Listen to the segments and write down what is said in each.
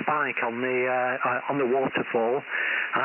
bike on the waterfall,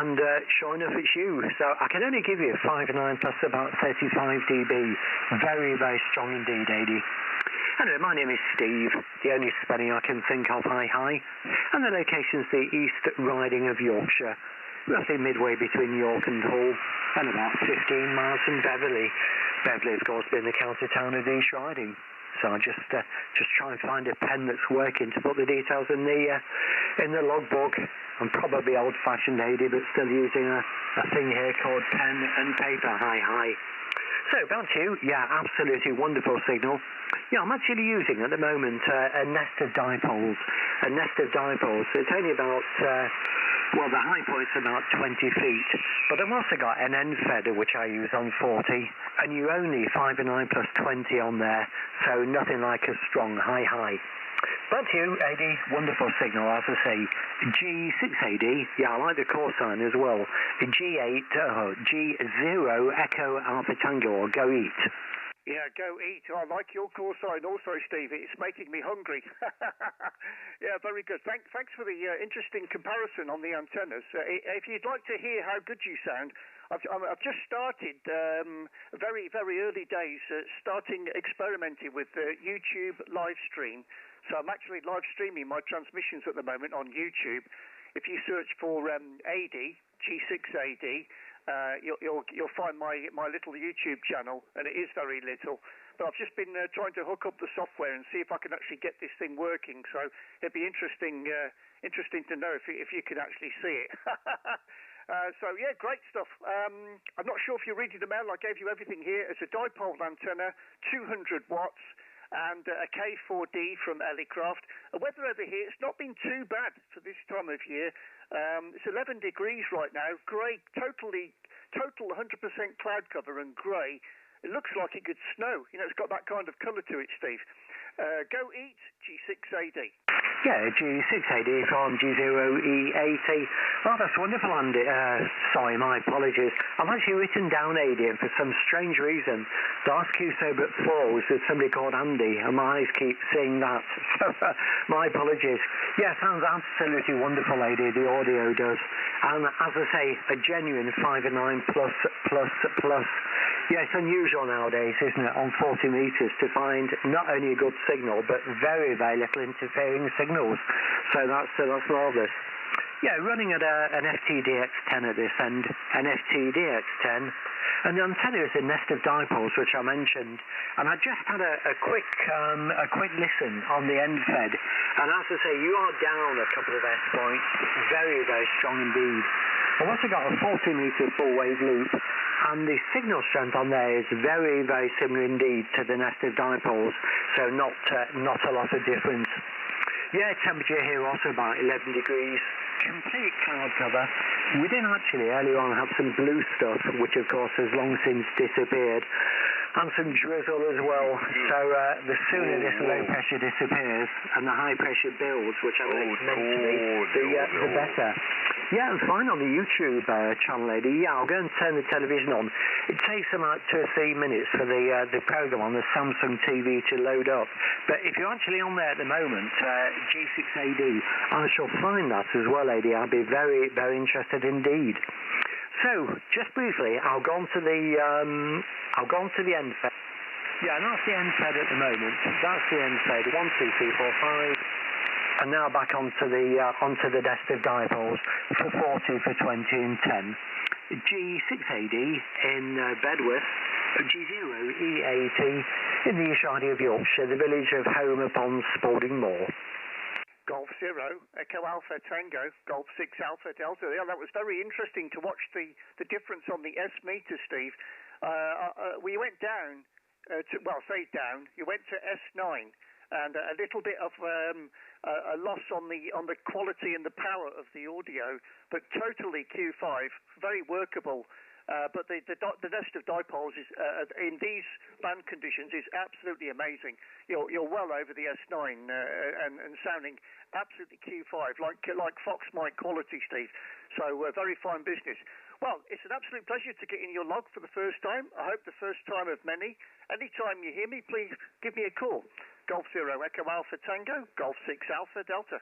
and sure enough, it's you. So I can only give you 5.9 plus about 35 dB. Very, very strong indeed, Ady. Anyway, my name is Steve, the only spelling I can think of, hi, and the location's the East Riding of Yorkshire, roughly midway between York and Hull, and about 15 miles from Beverley. Beverley, of course, being the county town of East Riding. So I just try and find a pen that's working to put the details in the logbook. I'm probably old-fashioned, Ady, but still using a thing here called pen and paper, hi. So, back to you. Yeah, absolutely wonderful signal. Yeah, I'm actually using at the moment a nest of dipoles. It's only about, well, the high point's about 20 feet. But I've also got an end feather, which I use on 40. And you only 5.9 plus 20 on there. So, nothing like a strong high. Back to you, Ady. Wonderful signal, as I say. G6AD, yeah, I like the call sign as well. G0 Echo Alpha Tango, or Go Eat. Yeah, Go Eat. I like your call sign also, Steve. It's making me hungry. Yeah, very good. Thanks for the interesting comparison on the antennas. If you'd like to hear how good you sound, I've just started, very, very early days, starting experimenting with YouTube live stream. So I'm actually live streaming my transmissions at the moment on YouTube. If you search for Ady G6AD, you'll find my little YouTube channel, and it is very little. But I've just been trying to hook up the software and see if I can actually get this thing working. So it'd be interesting to know if you can actually see it. So yeah, great stuff. I'm not sure if you're reading the mail. I gave you everything here. It's a dipole antenna, 200 watts. And a K4D from Elecraft. The weather over here, it's not been too bad for this time of year. It's 11 degrees right now, grey, total 100% cloud cover and grey. It looks like it could snow. You know, it's got that kind of colour to it, Steve. Go Eat, G6AD. Yeah, G6AD from G0E80. Oh, that's wonderful, Andy. Sorry, my apologies. I've actually written down Ady, and for some strange reason, the last QSO but falls with somebody called Andy, and my eyes keep seeing that. So, my apologies. Yeah, sounds absolutely wonderful, Ady, the audio does. And as I say, a genuine 5.9 plus. Yeah, it's unusual nowadays, isn't it, on 40 metres to find not only a good signal, but very, very little interfering signals. So that's marvellous. Yeah, running at an FTDX10 at this end, an FTDX10, and the antenna is a nest of dipoles, which I mentioned. And I just had a quick listen on the end fed, and as I say, you are down a couple of S points, very, very strong indeed. I've also got a 40 metre full wave loop, and the signal strength on there is very, very similar indeed to the nest of dipoles, so not a lot of difference. Yeah, temperature here also about 11 degrees, complete cloud cover. We did actually earlier on have some blue stuff, which of course has long since disappeared, and some drizzle as well. So the sooner this low pressure disappears and the high pressure builds, which I believe is meant to be, the better. Yeah, and fine on the YouTube channel, Ady. Yeah, I'll go and turn the television on. It takes about 2 or 3 minutes for the program on the Samsung TV to load up. But if you're actually on there at the moment, G6AD, I shall find that as well, Ady. I'll be very, very interested indeed. So, just briefly, I'll go on to the end fed. Yeah, and that's the end fed at the moment. That's the end fed. 1, 2, 3, 4, 5. And now back onto the nest of dipoles for 40, for 20 and 10. G6AD in Bedworth, G0E80 in the East Riding of Yorkshire, the village of Home upon Spalding Moor. Golf 0, Echo Alpha Tango, Golf 6 Alpha Delta. Yeah, that was very interesting to watch the difference on the S meter, Steve. We went down, you went to S9. And a little bit of a loss on the quality and the power of the audio, but totally Q5, very workable. But the nest of dipoles is in these band conditions is absolutely amazing. You're well over the S9 and sounding absolutely Q5, like Fox mic quality, Steve. So very fine business. Well, it's an absolute pleasure to get in your log for the first time. I hope the first time of many. Anytime you hear me, please give me a call. Golf 0 Echo Alpha Tango, Golf 6 Alpha Delta.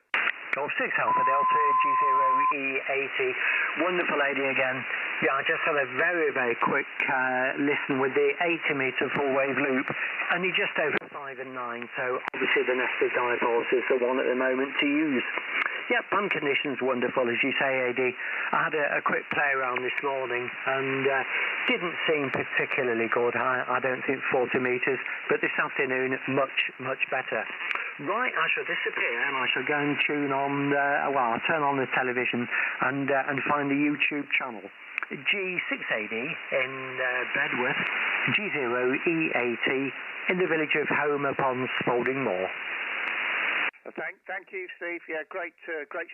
Golf 6 Alpha Delta G0E80. Wonderful lady again. Yeah, I just had a very, very quick listen with the 80 meter full wave loop. Only just over 5 and 9, so obviously the nested dipoles is the one at the moment to use. Yeah, band conditions wonderful, as you say, AD. I had a quick play around this morning and didn't seem particularly good. I don't think 40 meters, but this afternoon much, much better. Right, I shall disappear and I shall go and tune on, well, I'll turn on the television and find the YouTube channel. G6AD in Bedworth, G0E80 in the village of Home upon Spalding Moor. Thank you, Steve. Yeah, great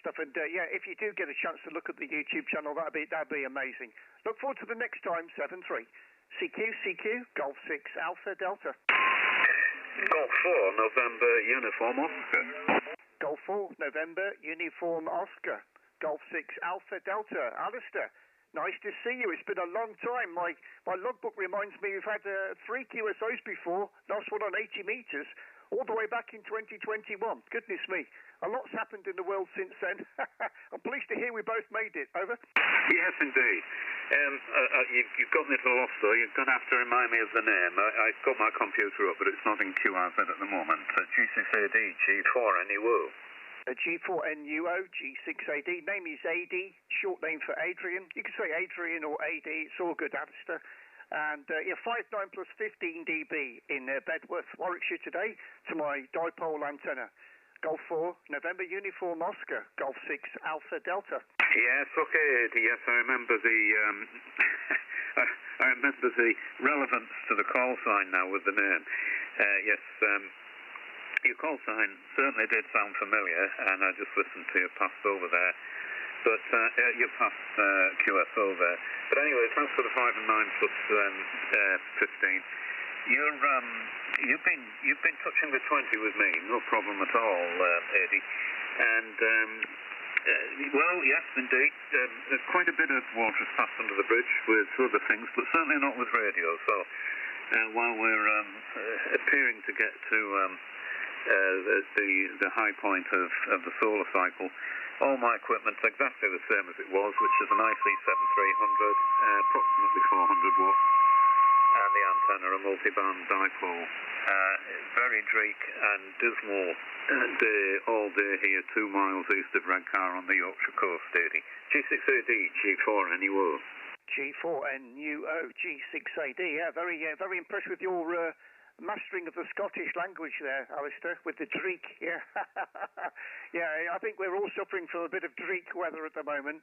stuff. And yeah, if you do get a chance to look at the YouTube channel, that'd be amazing. Look forward to the next time. 7-3. CQ Golf 6 Alpha Delta. Golf 4 November Uniform Oscar. Golf 4 November Uniform Oscar. Golf 6 Alpha Delta. Alistair, nice to see you. It's been a long time. My logbook reminds me we've had 3 QSOs before. Last one on 80 meters. All the way back in 2021. Goodness me. A lot's happened in the world since then. I'm pleased to hear we both made it. Over. Yes, indeed. You've got me at a loss, though. You're going to have to remind me of the name. I've got my computer up, but it's not in QRZ at the moment. G6AD, G4NUO. G4NUO, G6AD. Name is Ady, short name for Adrian. You can say Adrian or AD. It's all good, Alistair. And yeah, 5.9 plus 15 dB in Bedworth, Warwickshire today to my dipole antenna. Golf 4, November Uniform Oscar, Golf 6 Alpha Delta. Yes, okay, yes, I remember the I remember the relevance to the call sign now with the name. Yes, your call sign certainly did sound familiar, and I just listened to you passed over there. But you're past QSO there. But anyway, thanks for the 5 and 9 plus 15. You've been touching the 20 with me, no problem at all, Ady. And well, yes, indeed, quite a bit of water has passed under the bridge with other things, but certainly not with radio. So while we're appearing to get to the high point of the solar cycle, all my equipment's exactly the same as it was, which is an IC7300, approximately 400 watts, and the antenna a multi-band dipole. Very dreek and dismal day all day here, 2 miles east of Redcar on the Yorkshire coast, Ady. G6AD, G4NUO. G4NUO, G6AD. Yeah, very impressed with your mastering of the Scottish language there, Alistair, with the dreek. Yeah, yeah. I think we're all suffering from a bit of dreek weather at the moment.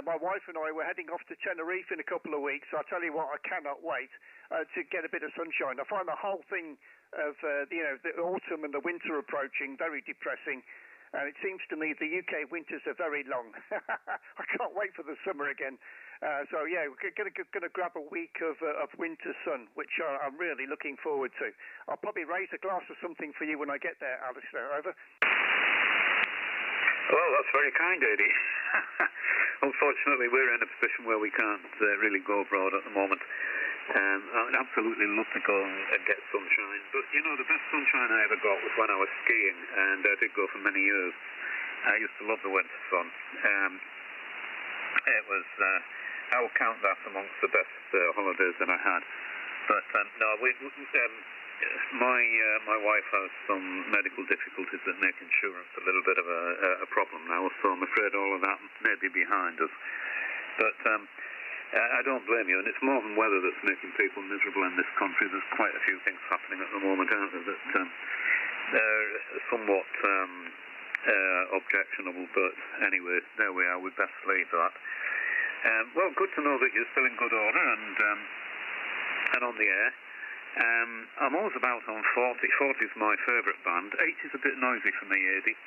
My wife and I were heading off to Tenerife in a couple of weeks. So I tell you what, I cannot wait to get a bit of sunshine. I find the whole thing of the autumn and the winter approaching very depressing. And it seems to me the UK winters are very long. I can't wait for the summer again. So yeah, we're going to grab a week of winter sun, which I'm really looking forward to. I'll probably raise a glass of something for you when I get there, Alistair. Over. Well, that's very kind, Ady. Unfortunately, we're in a position where we can't really go abroad at the moment. I'd absolutely love to go and get sunshine, but you know, the best sunshine I ever got was when I was skiing, and I did go for many years. I used to love the winter sun. It was, I would count that amongst the best holidays that I had. But no, my wife has some medical difficulties that make insurance a little bit of a problem now, so I'm afraid all of that may be behind us. But I don't blame you, and it's more than weather that's making people miserable in this country. There's quite a few things happening at the moment, aren't there, that they're somewhat objectionable, but anyway, there we are. We'd best leave that. Well, good to know that you're still in good order and on the air. I'm always about on 40. 40 is my favourite band. 80 is a bit noisy for me, Ady.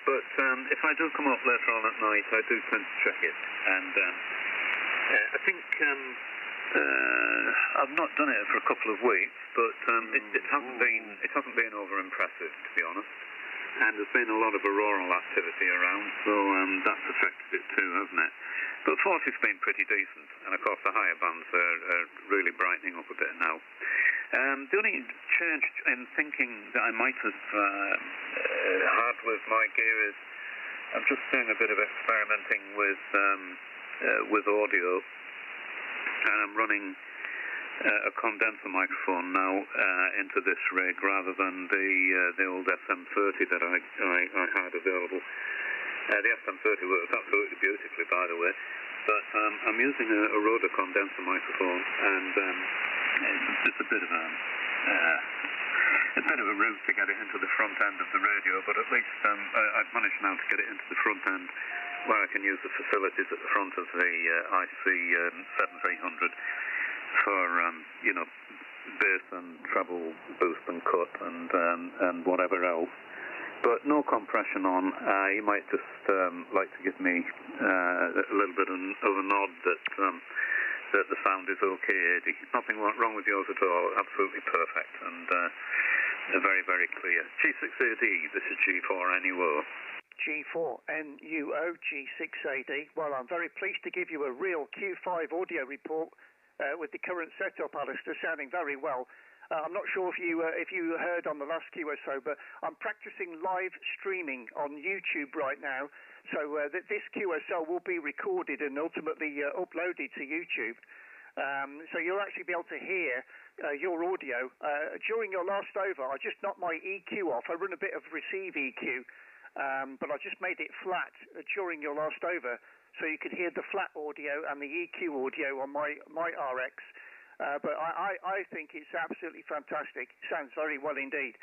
But if I do come up later on at night, I do tend to check it. And I think I've not done it for a couple of weeks, but it hasn't been over impressive, to be honest. And there's been a lot of auroral activity around, so that's affected it too, hasn't it? But 40's been pretty decent, and of course the higher bands are really brightening up a bit now. The only change in thinking that I might have had with my gear is I'm just doing a bit of experimenting with audio, and I'm running a condenser microphone now into this rig rather than the old SM30 that I had available. The SM30 works absolutely beautifully, by the way, but I'm using a Rode condenser microphone, and it's just a bit of a route to get it into the front end of the radio, but at least I've managed now to get it into the front end where I can use the facilities at the front of the IC7300 for bass and treble boost and cut and whatever else, but no compression on. You might just like to give me a little bit of a nod that the sound is okay, Ady. Nothing wrong with yours at all. Absolutely perfect and very, very clear. G6AD, this is G4NUO. G4NUO, G6AD. Well, I'm very pleased to give you a real Q5 audio report with the current setup, Alistair, sounding very well. I'm not sure if you heard on the last QSO, but I'm practicing live streaming on YouTube right now, so that this QSO will be recorded and ultimately uploaded to YouTube. So you'll actually be able to hear your audio. During your last over, I just knocked my EQ off. I run a bit of receive EQ, but I just made it flat during your last over, so you could hear the flat audio and the EQ audio on my RX. But I think it's absolutely fantastic. It sounds very well indeed.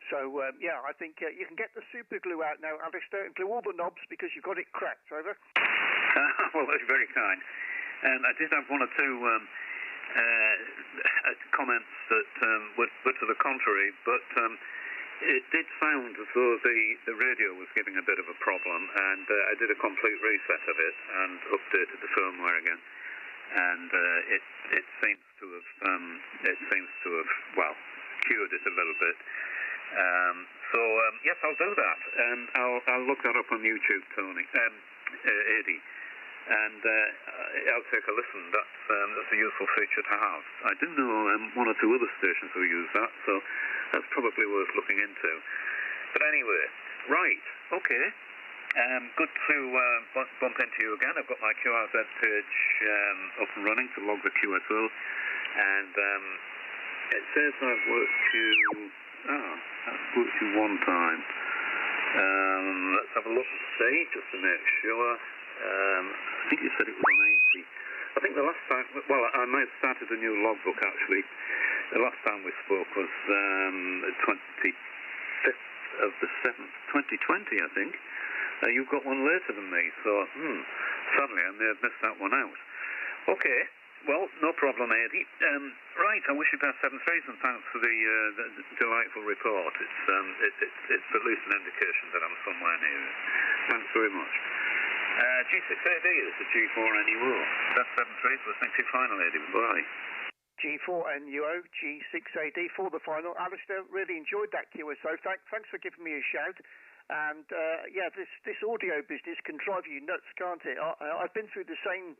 So, yeah, I think you can get the super glue out now, Alistair, and glue all the knobs because you've got it cracked. Over. Well, that's very kind. I did have one or two comments that were to the contrary, but it did sound as though the radio was giving a bit of a problem, and I did a complete reset of it and updated the firmware again, and it seems to have well cured it a little bit. So yes, I'll do that, and I'll look that up on YouTube, Tony, Ady, and I'll take a listen. That's a useful feature to have. I do know one or two other stations who use that, so that's probably worth looking into. But anyway, right, okay. Good to bump into you again. I've got my QRZ page up and running to log the QSO, and it says I've worked you one time. Let's have a look and see, just to make sure. I think you said it was on 80. I think the last time, well, I may have started a new logbook actually. The last time we spoke was 25th of the 7th, 2020, I think. You've got one later than me, so sadly I may have missed that one out. Okay, well, no problem, Ady. Right, I wish you best 7 threes, and thanks for the delightful report. It's at least an indication that I'm somewhere near it. Thanks very much. G6AD, this is G4NUO. That's 7 threes, listening to final, Ady. Bye. G4NUO, G6AD for the final. Alistair, really enjoyed that QSO. Thanks for giving me a shout. And yeah, this audio business can drive you nuts, can't it? I've been through the same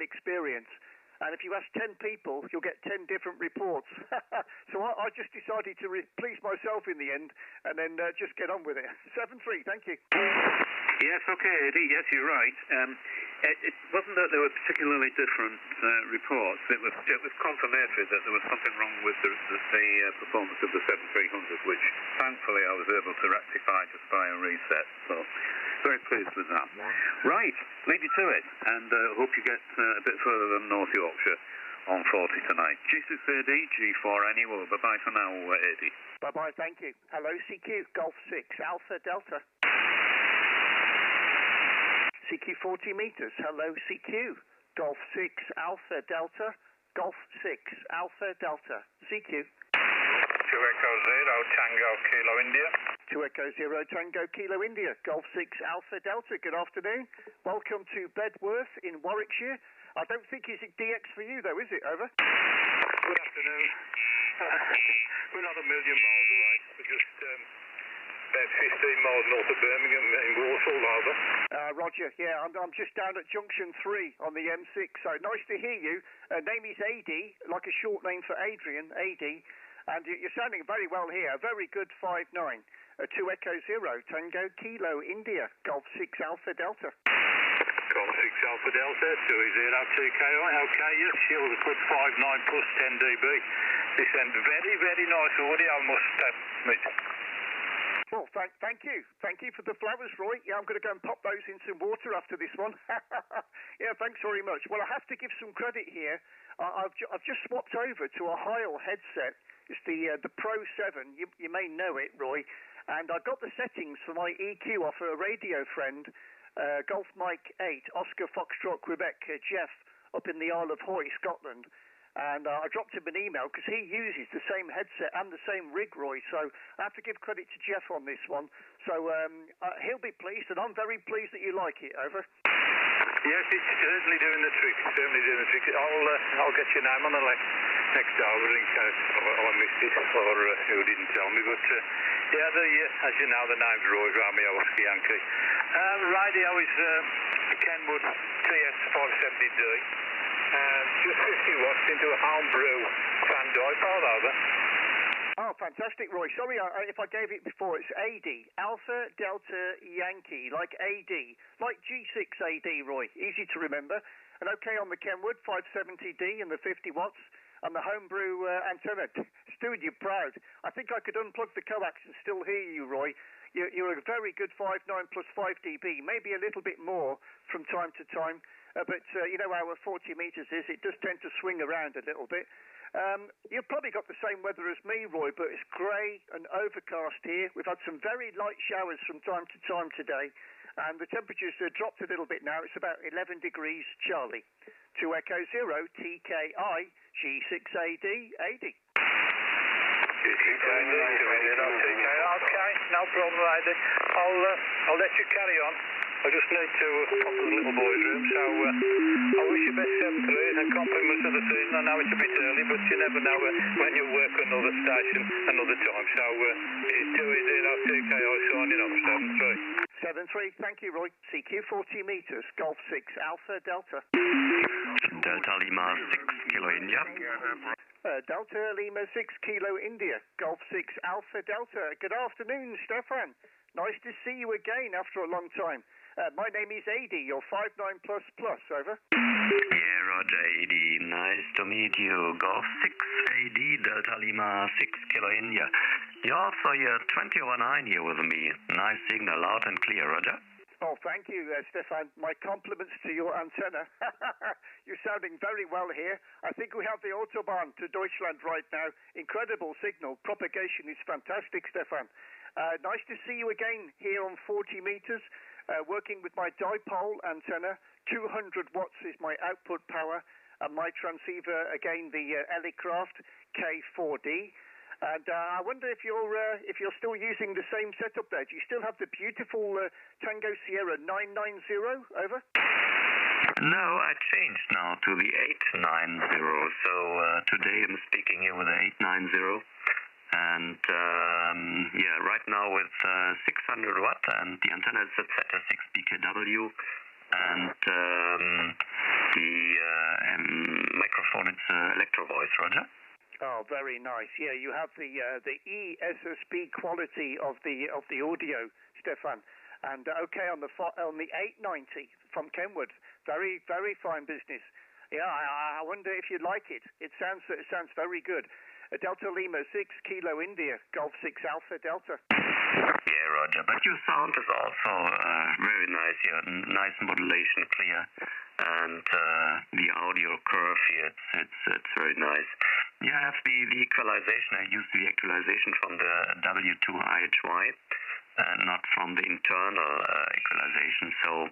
experience. And if you ask 10 people, you'll get 10 different reports. So I just decided to please myself in the end, and then just get on with it. 7-3, thank you. Yes, okay, Ady, yes, you're right. It wasn't that there were particularly different reports. It was confirmatory that there was something wrong with the performance of the 7300, which thankfully I was able to rectify just by a reset. So very pleased with that. Right, leave you to it, and hope you get a bit further than North Yorkshire on 40 tonight. G6AD, G4NUO. Bye-bye for now, Ady. Bye-bye, thank you. Hello, CQ, Golf 6, Alpha Delta. CQ 40 meters. Hello, CQ. Golf 6, Alpha Delta. Golf 6, Alpha Delta. CQ. 2 Echo 0, Tango Kilo India. 2 Echo 0, Tango Kilo India. Golf 6, Alpha Delta. Good afternoon. Welcome to Bedworth in Warwickshire. I don't think it's a DX for you, though, is it? Over. Good afternoon. We're not a million miles away. We're just about 15 miles north of Birmingham in Walsall, over. Roger, yeah, I'm just down at Junction 3 on the M6, so nice to hear you. Name is Ady, like a short name for Adrian, Ady, and you're sounding very well here. Very good 5.9. 2 Echo 0, Tango Kilo India, Golf 6 Alpha Delta. Golf 6 Alpha Delta, 202KI, okay, yes, shield a good 59 plus 10 dB. This sent very, very nice audio, I must admit. Well, thank you. Thank you for the flowers, Roy. Yeah, I'm going to go and pop those in some water after this one. Yeah, thanks very much. Well, I have to give some credit here. I've just swapped over to a Heil headset. It's the Pro7. You may know it, Roy. And I got the settings for my EQ off a radio friend, Golf Mike 8, Oscar Foxtrot Quebec, Jeff, up in the Isle of Hoy, Scotland. And I dropped him an email because he uses the same headset and the same rig, Roy. So I have to give credit to Jeff on this one. So he'll be pleased, and I'm very pleased that you like it. Over. Yes, it's certainly doing the trick. Certainly doing the trick. I'll get your name on the next hour in case I missed it or who didn't tell me. But yeah, as you know, the name's Roy Romeo Oscar Yankee. Radio is Kenwood TS570D. Just 50 watts into a homebrew fan dipole, over. Oh, fantastic, Roy. Sorry if I gave it before. It's Ady, Alpha Delta Yankee, like AD, like G6AD, Roy. Easy to remember. And okay on the Kenwood, 570D and the 50 watts. And the homebrew antenna. It's doing you proud. I think I could unplug the coax and still hear you, Roy. You're a very good 5.9 plus 5 dB, maybe a little bit more from time to time. But you know how 40 meters is, it does tend to swing around a little bit. You've probably got the same weather as me, Roy, but it's grey and overcast here. We've had some very light showers from time to time today, and the temperature's dropped a little bit now. It's about 11 degrees, Charlie. 2 Echo 0, TKI, G6AD, AD. Okay, no problem, Ady. I'll let you carry on. I just need to pop to the little boy's room, so I wish you best please and compliments of the season. I know it's a bit early, but you never know when you'll work another station another time. So it's 2E0TKI signing off, 7-3, thank you, Roy. CQ 40 meters, Golf 6 Alpha Delta. Delta Lima 6 Kilo India. Delta Lima 6 Kilo India, Golf 6 Alpha Delta. Good afternoon, Stefan. Nice to see you again after a long time. My name is Ady, your 59 plus, over. Yeah, Roger, Ady. Nice to meet you. Golf 6AD, Delta Lima 6 Kilo India. You also hear 2019 here with me. Nice signal, loud and clear, Roger. Oh, thank you, Stefan. My compliments to your antenna. You're sounding very well here. I think we have the Autobahn to Deutschland right now. Incredible signal. Propagation is fantastic, Stefan. Nice to see you again here on 40 meters, working with my dipole antenna. 200 watts is my output power, and my transceiver, again, the Elecraft K4D. And I wonder if you're still using the same setup there. Do you still have the beautiful Tango Sierra 990, over? No, I changed now to the 890. So today I'm speaking here with the 890. And yeah, right now with 600 watt, and the antenna is set to 6 BKW, and the microphone is Electro Voice, Roger. Oh, very nice. Yeah, you have the ESSB quality of the audio, Stefan. And okay on the 890 from Kenwood, very very fine business. Yeah, I wonder if you like it. It sounds very good. Delta Lima 6 Kilo India, Golf 6 Alpha Delta. Yeah, Roger. But your sound is also very nice here. Nice modulation, clear, and the audio curve here, it's very nice. You have the equalization. I use the equalization from the W2IHY, and not from the internal equalization. So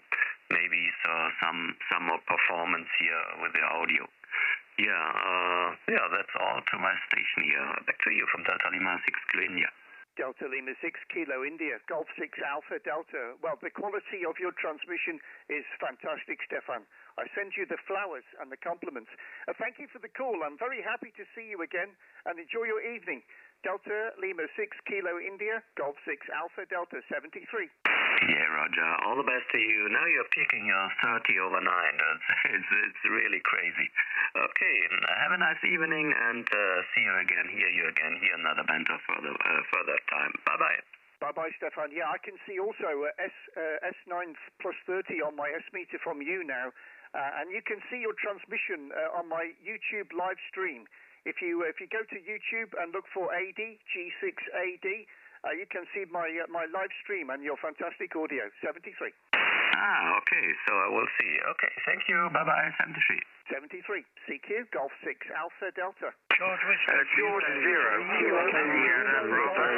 maybe some more performance here with the audio. Yeah, that's all to my station here. Back to you from Delta Lima 6 Kilo India. Delta Lima 6 Kilo India, Golf 6 Alpha Delta. Well, the quality of your transmission is fantastic, Stefan. I send you the flowers and the compliments. Thank you for the call. I'm very happy to see you again, and enjoy your evening. Delta Lima 6 Kilo India, Golf 6 Alpha Delta 73. Yeah, Roger. All the best to you. Now you're peaking your 30/9. It's really crazy. Okay, have a nice evening, and see you again, hear you again, hear another band of further time. Bye-bye. Bye-bye, Stefan. Yeah, I can see also S9 plus 30 on my S meter from you now. And you can see your transmission on my YouTube live stream. If you go to YouTube and look for Ady G6AD, you can see my live stream and your fantastic audio. 73. Ah, okay. So I will see. Okay, thank you. Bye-bye. 73. 73. CQ Golf 6 Alpha Delta. George Whiskey. George 0. Kilo Sierra Bravo.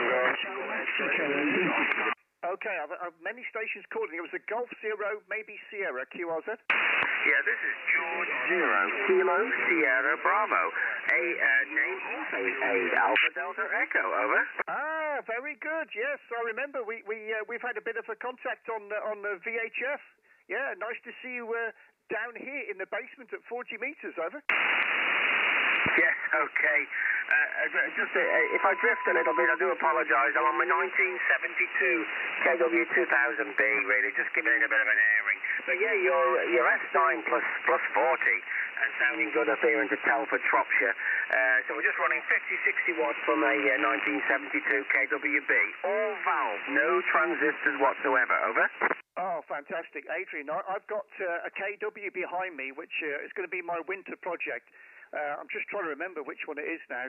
Okay, I've many stations calling. It was a Golf 0, maybe Sierra, QRZ. Yeah, this is George 0. Kilo Sierra Bravo. Name also is Alpha Delta Echo. Over. Ah, very good. Yes, I remember we've had a bit of a contact on the VHF. Yeah, nice to see you down here in the basement at 40 meters. Over. Yes, okay. If I drift a little bit, I do apologise. I'm on my 1972 KW2000B, really, just giving it a bit of an airing. But yeah, your S9 plus 40, and sounding good up here into Telford, Shropshire. So we're just running 50-60 watts from a 1972 KWB. All valve, no transistors whatsoever. Over. Oh, fantastic. Adrian, I've got a KW behind me, which is going to be my winter project. I'm just trying to remember which one it is now,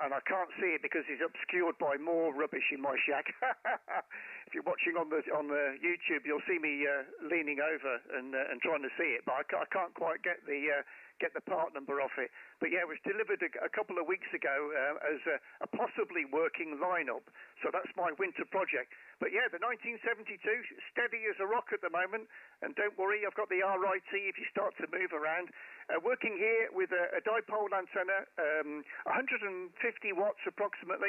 and I can't see it because it's obscured by more rubbish in my shack. If you're watching on the YouTube, you'll see me leaning over and trying to see it, but I can't quite get the part number off it. But yeah, it was delivered a couple of weeks ago as a possibly working lineup, so that's my winter project. But yeah, the 1972, steady as a rock at the moment, and don't worry, I've got the RIT if you start to move around. Working here with a dipole antenna, 150 watts approximately.